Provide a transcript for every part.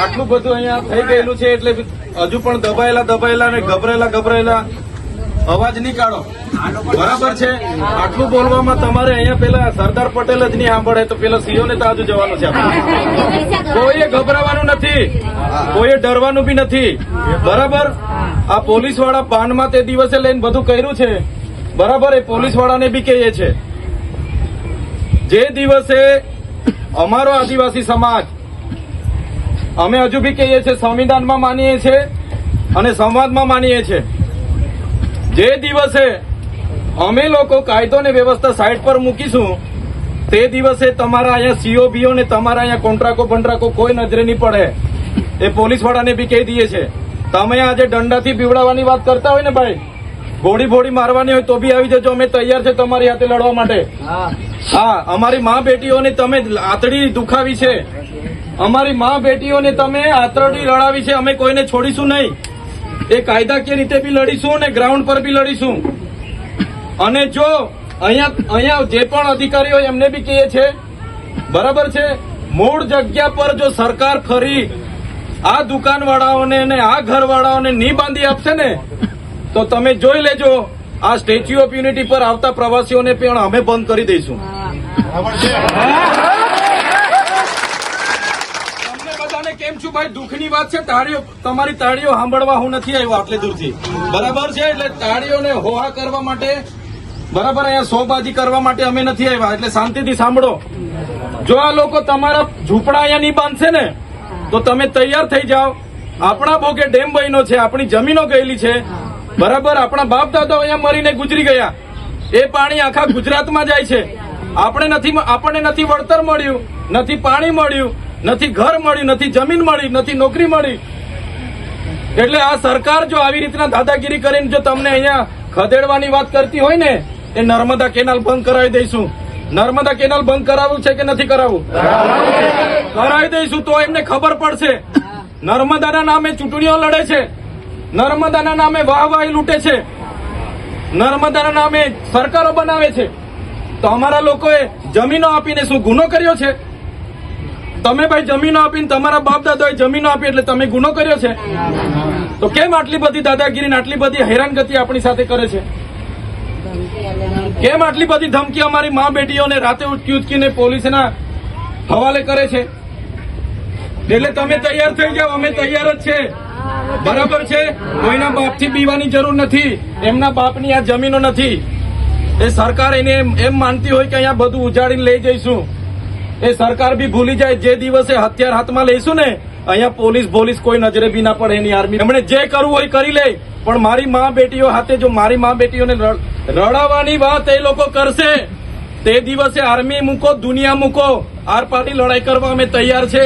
આટલું બધું અહીંયા થઈ ગયેલું છે એટલે હજુ પણ દબાયેલા ને ગભરાયેલા અવાજ નહીં કાઢો. બરાબર છે. આટલું બોલવામાં તમારે અહીંયા પેલા સરદાર પટેલ જ નહીં સાંભળે તો પેલા સીઓ ને તો આજુ જવાનું છે. કોઈએ ગભરાવાનું નથી, કોઈએ ડરવાનું બી નથી. બરાબર. આ પોલીસ વાળા પાનમાં તે દિવસે લઈને બધું કર્યું છે. બરાબર. એ પોલીસ વાળાને બી કહીએ છે જે દિવસે અમારો આદિવાસી સમાજ અમે હજુ બી કહીએ છીએ સંવિધાનમાં માનીએ છીએ અને સંવાદમાં માનીએ છીએ. જે દિવસે અમે લોકો કાયદો ને વ્યવસ્થા સાઈડ પર મૂકીશું તે દિવસે તમારા અહીંયા સીઓ બીઓ ને તમારા અહીંયા કોન્ટ્રાકો બંટ્રાકો કોઈ નજરે નહીં પડે. એ પોલીસ વાળાને બી કહી દઈએ છે. તમે આજે દંડાથી બીવડાવવાની વાત કરતા હોય ને ભાઈ, ગોળી ભોળી મારવાની હોય તો બી આવી જજો. અમે તૈયાર છે તમારી હાથે લડવા માટે. હા, અમારી મા બેટીઓને તમે આતડી દુખાવી છે, અમારી મા બેટીઓને તમે આતરડી લડાવી છે. અમે કોઈને છોડીશું નહીં. એ કાયદાકીય રીતે બી લડીશું અને ગ્રાઉન્ડ પર બી લડીશું. અને જો અહીંયા જે પણ અધિકારીઓ એમને બી કહીએ છે, બરાબર છે, મૂળ જગ્યા પર જો સરકાર ફરી આ દુકાનવાળાઓને અને આ ઘરવાળાઓને નહીં બાંધી આપશે ને તો તમે જોઈ લેજો આ સ્ટેચ્યુ ઓફ યુનિટી પર આવતા પ્રવાસીઓને પણ અમે બંધ કરી દઈશું. કેમ છું ભાઈ? દુઃખની વાત છે. તાળીઓ, તમારી તાળીઓ સાંભળવા હું નથી આવ્યો આટલે દૂરથી. બરાબર છે. એટલે તાળીઓને હોહા કરવા માટે, બરાબર, અહીંયા શોબાજી કરવા માટે અમે નથી આવ્યા. એટલે શાંતિથી સાંભળો. જો આ લોકો તમારા ઝૂંપડા અહીંયા નહીં બાંધશે ને તો તમે તૈયાર થઈ જાઓ. આપણા ભોગે ડેમ બન્યો છે, આપણી જમીનો ગયેલી છે. બરાબર. આપણા બાપ દાદાઓ અહીંયા મરીને ગુજરી ગયા. એ પાણી આખા ગુજરાતમાં જાય છે. આપણને નથી વળતર મળ્યું, નથી પાણી મળ્યું, નથી ઘર મળ્યું, નથી જમીન મળી, નથી નોકરી મળી. એટલે આ સરકાર જો આવી રીતના દાદાગીરી કરીને જો તમને અહીંયા ખદેડવાની વાત કરતી હોય ને, એ નર્મદા કેનાલ બંધ કરાવી દઈશું. નર્મદા કેનાલ બંધ કરાવવું છે કે નથી કરાવવું? કરાવી દઈશું. તો એમને ખબર પડશે. નર્મદાના નામે ચૂંટણીઓ લડે છે, નર્મદાના નામે વાહવાહી લૂંટે છે, નર્મદાના નામે સરકારો બનાવે છે. તો અમારા લોકોએ જમીનો આપીને શું ગુનો કર્યો છે? તમે ભાઈ જમીનો આપીને, તમારા બાપ દાદાએ જમીનો આપી એટલે તમે ગુનો કર્યો છે? તો કેમ આટલી બધી દાદાગીરી, આટલી બધી હેરાનગતિ આપણી સાથે કરે છે? કેમ આટલી બધી ધમકી અમારી મા બેટીઓને રાતે ઉચકીને પોલીસના હવાલે કરે છે? એટલે તમે તૈયાર થઈ જાઓ. અમે તૈયાર જ છે. બરાબર છે. કોઈના બાપથી બીવાની જરૂર નથી. એમના બાપની આ જમીનો નથી. એ સરકાર એને એમ માનતી હોય કે અહીંયા બધું ઉજાડીને લઈ જઈશું. એ સરકાર બી ભૂલી જાય. જે દિવસે હથિયાર હાથમાં લઈશું ને, અહીંયા પોલીસ કોઈ નજરે બી ના પડે. એની આર્મી એમણે જે કરવું હોય કરી લે. પણ મારી મા બેટીઓ હાથે જો મારી મા બેટીઓને રડાવવાની વાત એ લોકો કરશે તે દિવસે આર્મી મૂકો, દુનિયા મૂકો, આર પારની લડાઈ કરવા અમે તૈયાર છે.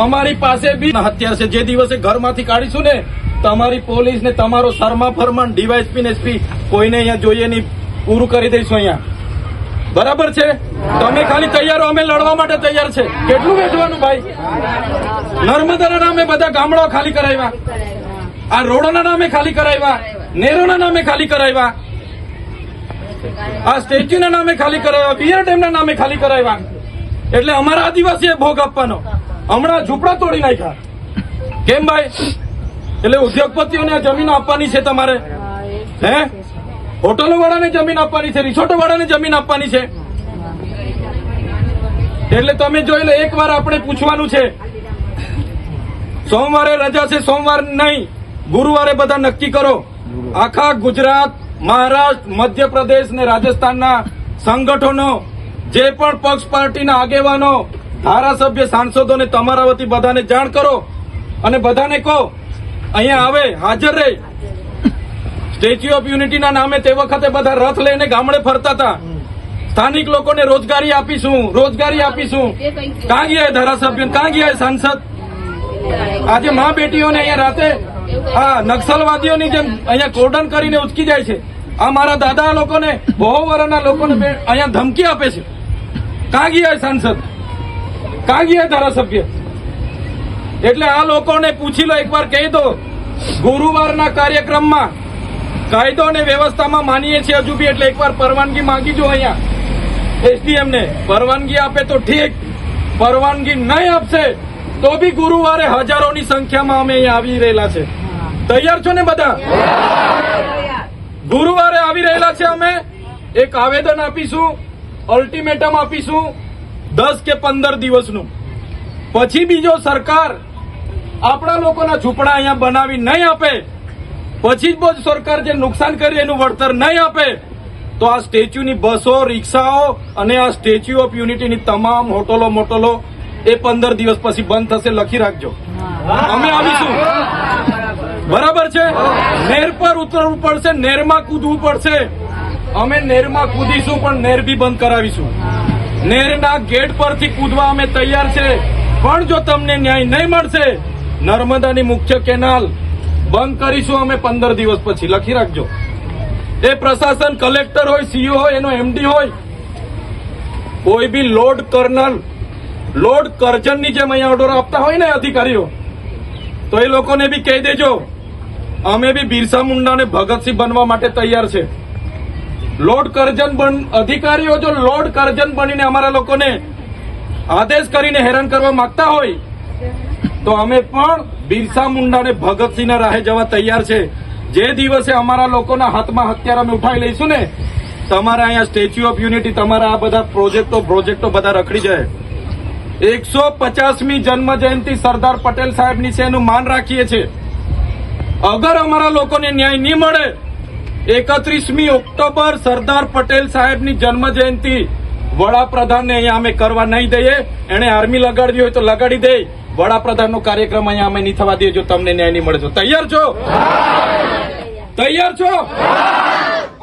અમારી પાસે બી હથિયાર છે. જે દિવસે ઘરમાંથી કાઢીશું ને, તમારી પોલીસ ને તમારો શર્મા ફરમાન, ડીવાયએસપી ને એસપી કોઈને અહીંયા જોઈએ નહીં, પૂરું કરી દઈશું અહીંયા. બરાબર છે. તમે ખાલી તૈયારો, અમે લડવા માટે તૈયાર છે. કેટલું વેચવાનું ભાઈ? નર્મદાના નામે બધા ગામડાઓ ખાલી કરાવ્યા, આ રોડોના નામે ખાલી કરાવ્યા, નેરોના નામે ખાલી કરાવ્યા, આ સ્ટેચ્યુના નામે ખાલી કરાવ્યા, પિયર ડેમના નામે ખાલી કરાવ્યા. એટલે અમારા આદિવાસીએ ભોગ આપવાનો. હમણાં ઝૂંપડા તોડી નાખ્યા. કેમ ભાઈ? એટલે ઉદ્યોગપતિઓને આ જમીનો આપવાની છે તમારે? હે? હોટલો વાળાને જમીન આપવાની છે, રિસોર્ટો વાળાને જમીન આપવાની છે. એટલે તમે જોઈ લો. એક વાર આપણે પૂછવાનું છે. સોમવારે રજા છે, સોમવાર નહીં, ગુરુવારે બધા નક્કી કરો. આખા ગુજરાત, મહારાષ્ટ્ર, મધ્યપ્રદેશ ને રાજસ્થાનના સંગઠનો, જે પણ પક્ષ પાર્ટીના આગેવાનો, ધારાસભ્ય, સાંસદોને તમારા વતી બધાને જાણ કરો અને બધાને કહો અહીંયા આવે, હાજર રહે. સ્ટેચ્યુ ઓફ યુનિટીના નામે તે વખતે બધા રથ લઈને ગામડે ફરતા હતા. સ્થાનિક લોકોને રોજગારી આપીશું, રોજગારી આપીશું. ક્યાં ગયા ધારાસભ્ય, ક્યાં ગયા સાંસદ? આજે મા બેટીઓને અહીંયા રાતે આ નક્સલવાદીઓની જેમ અહીંયા કોર્ડન કરીને ઉચકી જાય છે. આ મારા દાદા લોકોને, બહુ વર્ષના લોકોને અહીંયા ધમકી આપે છે. ક્યાં ગયા સાંસદ, ક્યાં ગયા ધારાસભ્ય? એટલે આ લોકોને પૂછી લો, એકવાર કહી દો. ગુરુવારના કાર્યક્રમમાં કાયદો અને વ્યવસ્થામાં માનીએ છીએ હજુ બી. એટલે એકવાર પરવાનગી માંગી જો અહીંયા એસડીએમ ને. પરવાનગી આપે તો ઠીક, પરવાનગી નહીં આપશે તો બી ગુરુવારે હજારોની સંખ્યામાં અમે અહીંયા આવી રહેલા છે. તૈયાર છો ને બધા? ગુરુવારે આવી રહેલા છે. અમે એક આવેદન આપીશું, અલ્ટિમેટમ આપીશું 10 કે 15 દિવસનું. પછી બીજો સરકાર આપણા લોકોના ઝૂંપડા અહીંયા બનાવી નહીં આપે, પછી જ સરકાર જે નુકસાન કરી એનું વળતર નહીં આપે, તો આ સ્ટેચ્યુની બસો, રિક્ષાઓ અને આ સ્ટેચ્યુ ઓફ યુનિટીની તમામ હોટલો મોટલો એ 15 દિવસ પછી બંધ થશે. લખી રાખજો. અમે આવીશું. બરાબર છે? નેર પર ઉતરવું પડશે, નેરમાં કૂદવું પડશે. અમે નેરમાં કૂદીશું, પણ નેર બી બંધ કરાવીશું. નેરના ગેટ પરથી કૂદવા અમે તૈયાર છે. પણ જો તમને ન્યાય નહીં મળશે, નર્મદાની મુખ્ય કેનાલ બંધ કરીશું અમે 15 દિવસ પછી. લખી રાખજો. એ પ્રશાસન, કલેક્ટર હોય, સીઓ હોય, એનો એમડી હોય, કોઈ બી લોર્ડ કર્નલ, લોર્ડ કરજનની જેમ અહીંયા ઓર્ડર આપતા હોય ને અધિકારીઓ, તો એ લોકોને બી કહી દેજો અમે બી બિરસા મુંડા અને ભગતસિંહ બનવા માટે તૈયાર છે. લોર્ડ કરજન અધિકારીઓ જો લોર્ડ કરજન બનીને અમારા લોકોને આદેશ કરીને હેરાન કરવા માંગતા હોય, તો અમે પણ બિરસા મુંડા અને ભગતસિંહના રાહે જવા તૈયાર છે. જે દિવસે અમારા લોકોના હાથમાં હથિયાર અમે ઉઠાવી લઈશું ને, તમારા અહીંયા સ્ટેચ્યુ ઓફ યુનિટી, તમારા આ બધા પ્રોજેક્ટો બધા રખડી જાય. 150મી જન્મ જયંતિ સરદાર પટેલ સાહેબની છે, એનું માન રાખીએ છીએ. અગર અમારા લોકોને ન્યાય નહીં મળે, 31મી ઓક્ટોબર સરદાર પટેલ સાહેબની જન્મ જયંતિ વડાપ્રધાનને અહીંયા અમે કરવા નહીં દઈએ. એને આર્મી લગાડવી હોય તો લગાડી દે. વડાપ્રધાનનો કાર્યક્રમ અહીંયા અમે નહીં થવા દઈએ જો તમને ન્યાય નહીં મળે તો. તૈયાર છો? તૈયાર છો?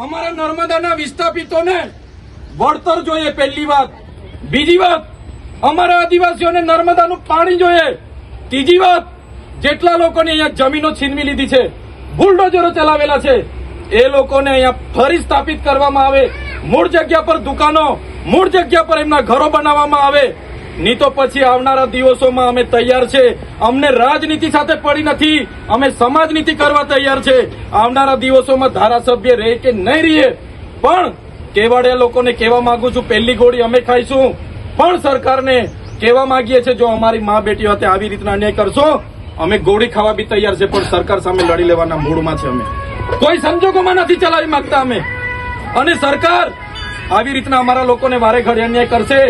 અમારા નર્મદાના વિસ્થાપિતોને વળતર જોઈએ, પહેલી વાત. બીજી વાત, અમારા આદિવાસીઓને નર્મદાનું પાણી જોઈએ. ત્રીજી વાત, જેટલા લોકોની અહીંયા જમીનો છીનવી લીધી છે, બુલડોઝરો ચલાવેલા છે, એ લોકોને અહીંયા ફરી સ્થાપિત કરવામાં આવે. મૂળ જગ્યા પર દુકાનો, મૂળ જગ્યા પર એમના ઘરો બનાવવામાં આવે. નહીં તો પછી આવનારા દિવસોમાં અમે તૈયાર છે. અમને રાજનીતિ સાથે પડી નથી, અમે સમાજ નીતિ કરવા તૈયાર છે. આવનારા દિવસોમાં ધારાસભ્ય રહે કે નહીં રહે, પણ કેવાડિયા લોકોને કહેવા માંગુ છું, પહેલી ગોળી અમે ખાઈશું. પણ સરકારને કહેવા માંગીએ છીએ, જો અમારી મા બેટીઓ સાથે આવી રીતના અન્યાય કરશો, અમે ગોળી ખાવા બી તૈયાર છે, પણ સરકાર સામે લડી લેવાના મૂડમાં છે. અમે કોઈ સંજોગોમાં નથી ચલાવી માંગતા અમે. અને સરકાર આવી રીતના અમારા લોકોને વારે ઘડી અન્યાય કરશે.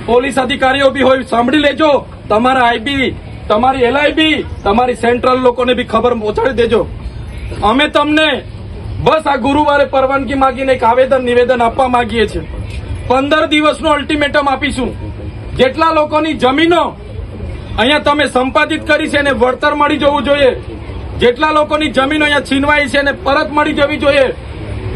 પોલીસ અધિકારીઓ બી હોય, સાંભળી લેજો. તમારા આઈબી, તમારી એલઆઈબી, તમારી સેન્ટ્રલ લોકોને બી ખબર પહોંચાડી દેજો. અમે તમને બસ આ ગુરુવારે પરવાનગી માંગીને એક નિવેદન આપવા માંગીએ છીએ. 15 દિવસનું અલ્ટિમેટમ આપીશું. જેટલા લોકોની જમીનો અહીંયા તમે સંપાદિત કરી છે એને વળતર મળી જવું જોઈએ. જેટલા લોકોની જમીનો અહીંયા છીનવાઈ છે એને પરત મળી જવી જોઈએ.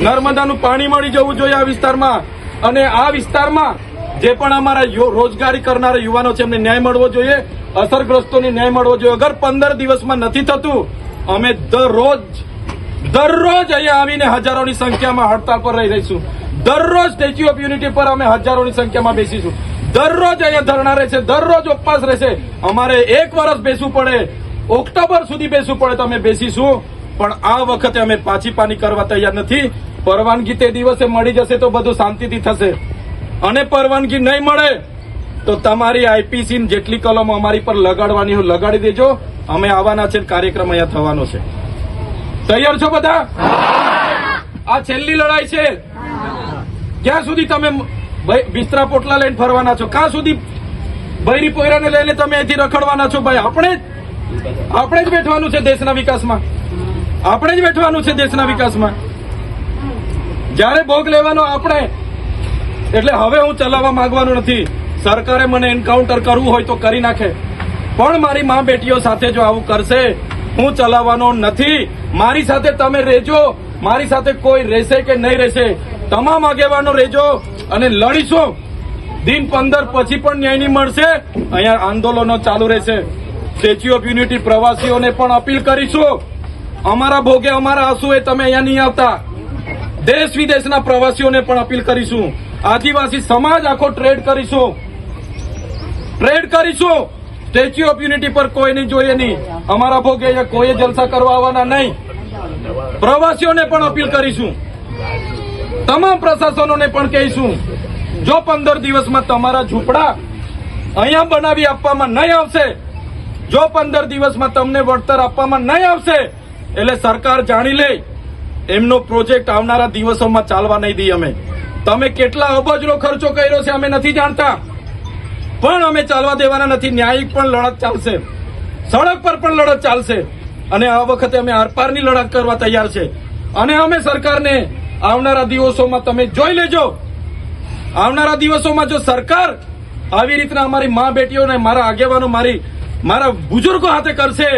નર્મદાનું પાણી મળી જવું જોઈએ આ વિસ્તારમાં. અને આ વિસ્તારમાં જે પણ અમારા રોજગારી કરનારા યુવાનો છે એમને ન્યાય મળવો જોઈએ. અસરગ્રસ્તોને ન્યાય મળવો જોઈએ. અગર 15 દિવસમાં નથી થતું, અમે દરરોજ અહીંયા આવીને હજારોની સંખ્યામાં હડતાલ પર રહી રહીશું. દરરોજ સ્ટેચ્યુ ઓફ યુનિટી પર અમે હજારોની સંખ્યામાં બેસીશું. દરરોજ અહીંયા ધરણા રહેશે, દરરોજ ઉપવાસ રહેશે. અમારે 1 વર્ષ બેસવું પડે, ઓક્ટોબર સુધી બેસવું પડે તો અમે બેસીશું. પણ આ વખતે અમે પાછી પાની કરવા તૈયાર નથી. પરવાનગી તે દિવસે મળી જશે તો બધું શાંતિથી થશે. અને પરવાનગી નહીં મળે તો તમારી આઈપીસી જેટલી કલમો અમારી પર લગાડવાની હોય લગાડી દેજો. અમે આવવાના છે, કાર્યક્રમ અહીંયા થવાનો છે. તૈયાર છો બધા? આ છેલ્લી લડાઈ છે. ક્યાં સુધી તમે બિસ્તરા પોટલા લઈને ફરવાના છો? ક્યાં સુધી બૈરી પોયરાને લઈને તમે અહીંથી રખડવાના છો? ભાઈ આપણે જ બેઠવાનું છે દેશના વિકાસમાં. આપણે જ બેઠવાનું છે દેશના વિકાસમાં. જ્યારે ભોગ લેવાનો આપણે. એટલે હવે હું ચલાવવા માંગવાનું નથી. સરકારે મને એન્કાઉન્ટર કરવું હોય તો કરી નાખે, પણ મારી મા બેટીઓ સાથે જો આવું કરશે, હું ચલાવવાનો નથી. મારી સાથે તમે રહેજો, મારી સાથે કોઈ રહેશે કે નહીં રહેશે, તમામ આગેવાનો રહેજો અને લડીશું. દિન 15 પછી પણ ન્યાય નહીં મળશે, અહીંયા આંદોલનો ચાલુ રહેશે. સ્ટેચ્યુ ઓફ યુનિટી પ્રવાસીઓને પણ અપીલ કરીશું, અમારા ભોગે અમારા આંસુએ તમે અહીંયા નહીં આવતા. દેશ વિદેશના પ્રવાસીઓને પણ અપીલ કરીશું. આદિવાસી સમાજ આખો ટ્રેડ કરીશું. સ્ટેચ્યુ ઓફ યુનિટી પર કોઈ નહીં જોઈએ નહીં. અમારા ભોગે અહીંયા કોઈ જલસા કરવા આવવાના નહીં. પ્રવાસીઓને પણ અપીલ કરીશું. તમામ પ્રશાસનોને પણ કહીશું, જો 15 દિવસમાં તમારા ઝૂંપડા અહીંયા બનાવી આપવામાં નહીં આવશે જો 15 દિવસમાં તમને વળતર આપવામાં નહીં આવશે એટલે સરકાર જાણી લે એમનો પ્રોજેક્ટ આવનારા દિવસોમાં ચાલવા નહીં દઈએ અમે. તમે કેટલા અબજનો ખર્ચો કર્યો છે અમે નથી જાણતા, પણ અમે ચાલવા દેવાના નથી. ન્યાયિક પણ લડત ચાલશે, સડક પર પણ લડત ચાલશે, અને આ વખતે અમે આરપારની લડત કરવા તૈયાર છે. અને અમે સરકારને આવનારા દિવસોમાં તમે જોઈ લેજો, આવનારા દિવસોમાં જો સરકાર આવી રીતના અમારી મા બેટીઓને, મારા આગેવાનો, મારા બુજુર્ગો હાથે કરશે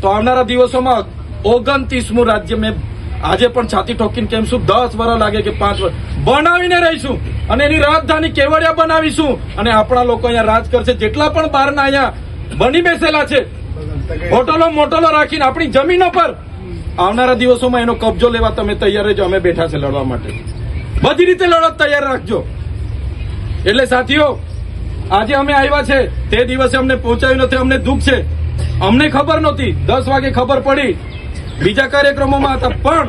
તો આવનારા દિવસોમાં 29મું રાજ્ય મેં આજે પણ છાતી ઠોકીને કેમ છું, 10 વર્ષ લાગે કે 5 વર્ષ બનાવીને રહીશું અને એની રાજધાની કેવડિયા બનાવીશું અને આપણા લોકો અહીંયા રાજ કરશે. જેટલા પણ બહારના અહીંયા બની બેસેલા છે હોટલો મોટલો રાખીને આપણી જમીનો પર આવનારા દિવસોમાં એનો કબજો લેવા તમે તૈયાર રહેજો. અમે બેઠા છે લડવા માટે, બધી રીતે લડત તૈયાર રાખજો. એટલે સાથીઓ, આજે અમે આવ્યા છે તે દિવસે અમને પહોંચાયું નથી, અમને દુઃખ છે. અમને ખબર નહોતી, 10 વાગે ખબર પડી, બીજા કાર્યક્રમોમાં હતા. પણ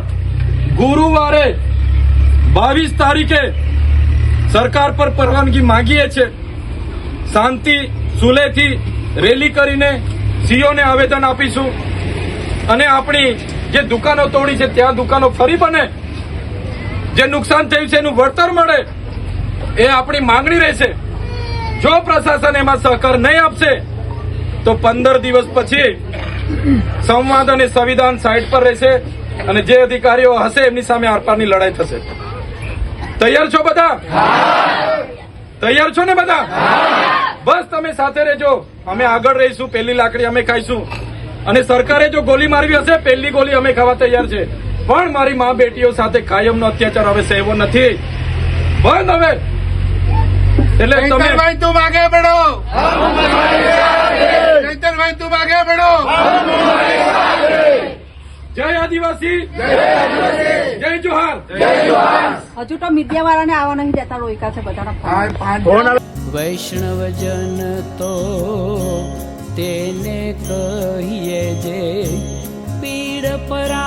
ગુરુવારે 22 તારીખે સરકાર પર પરવાનગી માંગીએ છે. શાંતિ સુલેથી રેલી કરીને સીઓને આવેદન આપીશું અને આપણી જે દુકાનો તોડી છે ત્યાં દુકાનો ફરી બને, જે નુકસાન થયું છે એનું વળતર મળે, એ આપણી માંગણી રહેશે. જો પ્રશાસન એમાં સહકાર નહીં આપશે તો 15 દિવસ પછી સંવાદ અને સંવિધાન સાઈડ પર રહેશે અને જે અધિકારીઓ હશે એમની સામે આરપારની લડાઈ થશે. તૈયાર છો બધા? તૈયાર છો ને બધા? બસ તમે સાથે રહેજો, અમે આગળ રહીશું. પહેલી લાકડી અમે ખાઈશું અને સરકારે જો ગોલી મારવી હશે પહેલી ગોલી અમે ખાવા તૈયાર છે. પણ મારી મા બેટીઓ સાથે કાયમનો અત્યાચાર હવે સહેવો નથી. બંધ હવે. એટલે તમે તું આગે બઢો, ચૈતનભાઈ તું આગે બઢો. જય આદિવાસી, જય જોહાર. હજુ તો મીડિયા વાળાને આવવા નહીં દેતા, રોયકા છે બધાના. વૈષ્ણવજન તો તેને કહીએ જે પીડ પરા